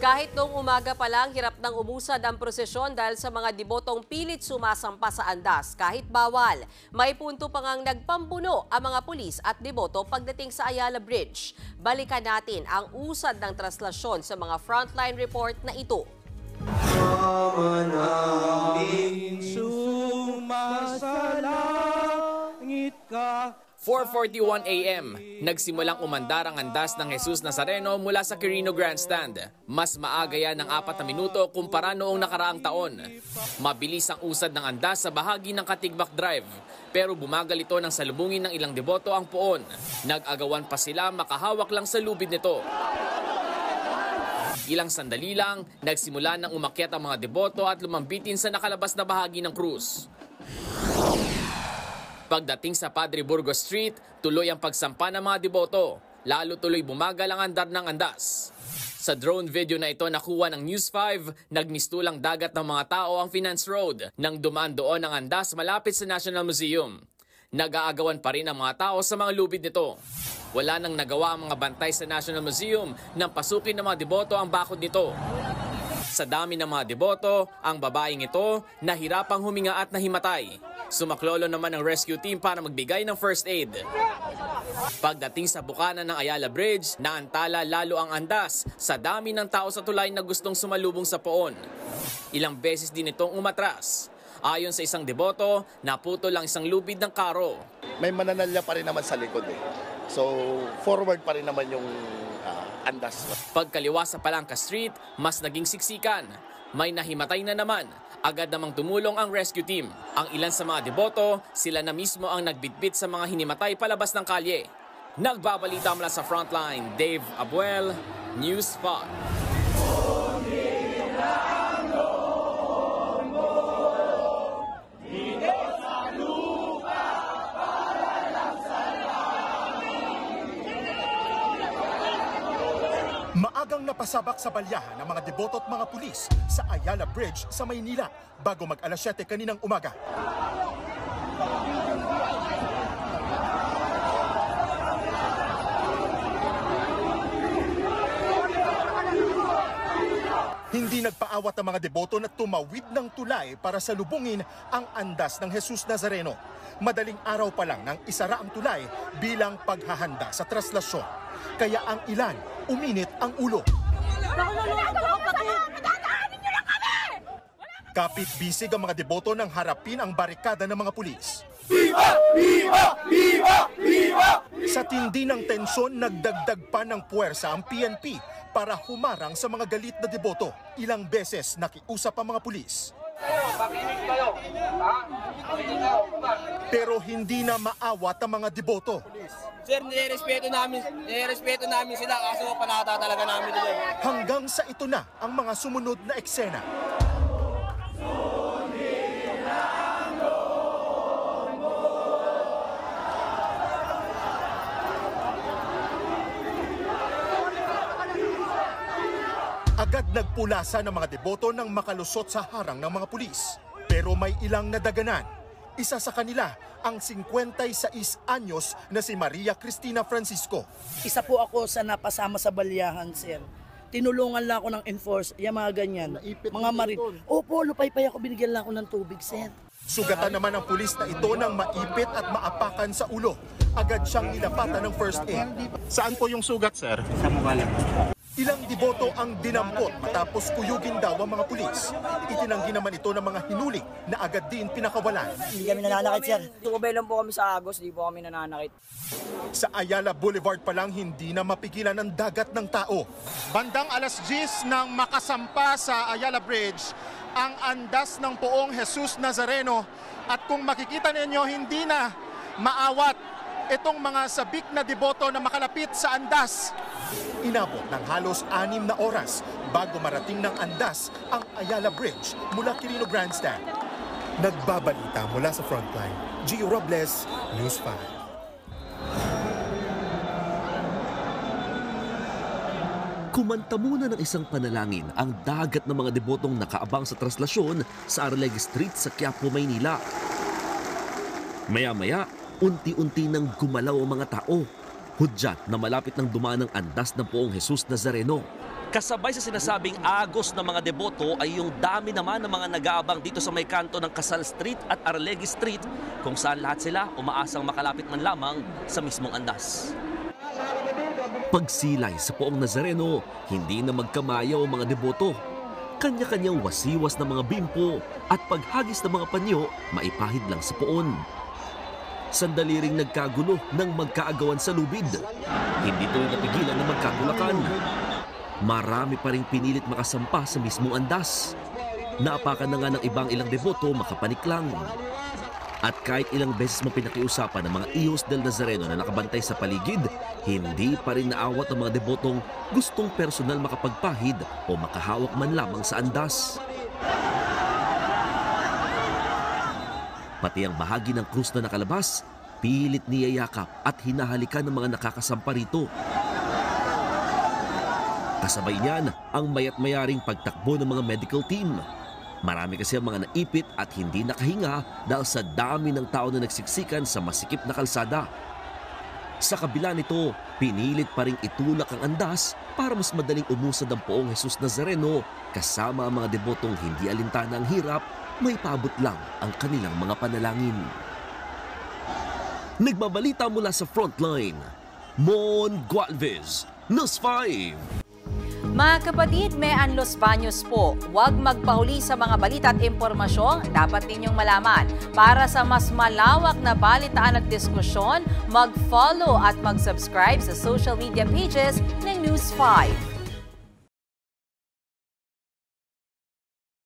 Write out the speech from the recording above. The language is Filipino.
Kahit noong umaga pa lang, hirap nang umusad ang prosesyon dahil sa mga debotong pilit sumasampa sa andas kahit bawal. May punto pa ngang nagpambuno ang mga pulis at deboto pagdating sa Ayala Bridge. Balikan natin ang usad ng traslasyon sa mga frontline report na ito. Sumasalangit ka. 4:41 a.m. Nagsimulang umandar ang andas ng Jesus Nazareno mula sa Quirino Grandstand. Mas maaga yan ng 4 na minuto kumpara noong nakaraang taon. Mabilis ang usad ng andas sa bahagi ng Katigbak Drive. Pero bumagal ito nang salubungin ng ilang deboto ang poon. Nag-agawan pa sila makahawak lang sa lubid nito. Ilang sandali lang, nagsimula nang umakyat ang mga deboto at lumambitin sa nakalabas na bahagi ng krus. Pagdating sa Padre Burgos Street, tuloy ang pagsampa ng mga deboto. Lalo tuloy bumagal ang andar ng andas. Sa drone video na ito nakuha ng News 5, nagmistulang dagat ng mga tao ang Finance Road nang dumaan doon ang andas malapit sa National Museum. Nag-aagawan pa rin ang mga tao sa mga lubid nito. Wala nang nagawa ang mga bantay sa National Museum nang pasukin ng mga deboto ang bakod nito. Sa dami ng mga deboto, ang babaeng ito nahirapang huminga at nahimatay. Sumaklolo naman ang rescue team para magbigay ng first aid. Pagdating sa bukana ng Ayala Bridge, naantala lalo ang andas sa dami ng tao sa tulay na gustong sumalubong sa poon. Ilang beses din itong umatras. Ayon sa isang deboto, naputol lang isang lubid ng karo. May mananalya pa rin naman sa likod eh. So forward pa rin naman yung andas. Pagkaliwa sa Palangka Street, mas naging siksikan. May nahimatay na naman. Agad namang tumulong ang rescue team. Ang ilan sa mga deboto, sila na mismo ang nagbitbit sa mga hinimatay palabas ng kalye. Nagbabalita mula sa Frontline, Dave Abuel, News 5. Maagang napasabak sa balyahan ng mga deboto at mga pulis sa Ayala Bridge sa Maynila bago mag-alas 7 kaninang umaga. Hindi nagpaawat ang mga deboto na tumawid ng tulay para salubungin ang andas ng Jesus Nazareno. Madaling araw pa lang nang isara ang tulay bilang paghahanda sa traslasyon. Kaya ang ilan, uminit ang ulo. Kapit-bisig ang mga deboto nang harapin ang barikada ng mga pulis. Viva! Viva! Viva! Viva! Sa tindi ng tensyon, nagdagdag pa ng puwersa ang PNP para humarang sa mga galit na deboto. Ilang beses nakiusap ang mga pulis. Pero hindi na maawat ang mga deboto. Sir, nirespeto namin sila kaso panata talaga namin nila. Hanggang sa ito na ang mga sumunod na eksena. Agad nagpulasa ng mga deboto nang makalusot sa harang ng mga pulis. Pero may ilang nadaganan. Isa sa kanila ang 56 anyos na si Maria Cristina Francisco. Isa po ako sa napasama sa balyahan, sir. Tinulungan lang ako ng enforce, yung mga ganyan. Mga marin. Opo, lupay-pay ako, binigyan lang ako ng tubig, sir. Sugatan naman ang pulis na ito ng maipit at maapakan sa ulo. Agad siyang nilapatan ng first aid. Saan po yung sugat, sir? Sa mukha lang. Ilang deboto ang dinampot matapos kuyugin daw ang mga pulis. Itinanggi naman ito ng mga hinuli na agad din pinakawalan. Hindi kami nananakit, sir. Tumabay lang po kami sa Agos, hindi po kami nananakit. Sa Ayala Boulevard pa lang hindi na mapigilan ang dagat ng tao. Bandang alas 10 nang makasampa sa Ayala Bridge ang andas ng poong Jesus Nazareno. At kung makikita ninyo, hindi na maawat itong mga sabik na deboto na makalapit sa andas. Inabot ng halos 6 na oras bago marating ng andas ang Ayala Bridge mula Quirino Grandstand. Nagbabalita mula sa Frontline, Gio Robles, News 5. Kumanta muna ng isang panalangin ang dagat ng mga debotong nakaabang sa traslasyon sa Arleg Street sa Quiapo, Maynila. Maya-maya, unti-unti nang gumalaw ang mga tao. Hudyat na malapit ng dumaan ang andas ng poong Jesus Nazareno. Kasabay sa sinasabing agos ng mga deboto ay yung dami naman ng mga nag-aabang dito sa may kanto ng Casal Street at Arlegui Street kung saan lahat sila umaasang makalapit man lamang sa mismong andas. Pagsilay sa Poong Nazareno, hindi na magkamayaw ang mga deboto. Kanya-kanyang wasiwas ng mga bimpo at paghagis ng mga panyo, maipahid lang sa poon. Sandali ring nagkagulo ng magkaagawan sa lubid. Hindi tuloy napigilan na magkatulakan. Marami pa ring pinilit makasampa sa mismong andas. Naapakan na nga ng ilang deboto makapanik lang. At kahit ilang beses mo pinakiusapan ng mga Hijos del Nazareno na nakabantay sa paligid, hindi pa rin naawat ang mga debotong gustong personal makapagpahid o makahawak man lamang sa andas. Pati ang bahagi ng krus na nakalabas, pilit niyayakap at hinahalikan ng mga nakakasampa rito. Kasabay niyan ang mayat-mayaring pagtakbo ng mga medical team. Marami kasi ang mga naipit at hindi nakahinga dahil sa dami ng tao na nagsiksikan sa masikip na kalsada. Sa kabila nito, pinilit pa ring itulak ang andas para mas madaling umusad ang Poong Jesus Nazareno kasama ang mga debotong hindi alintana ang hirap, may paabot lang ang kanilang mga panalangin. Nagbabalita mula sa frontline, Mon Gualvez, News 5. Mga kapatid, Mean Los Baños po, huwag magpahuli sa mga balita at impormasyong dapat ninyong malaman. Para sa mas malawak na balitaan at diskusyon, mag-follow at mag-subscribe sa social media pages ng News 5.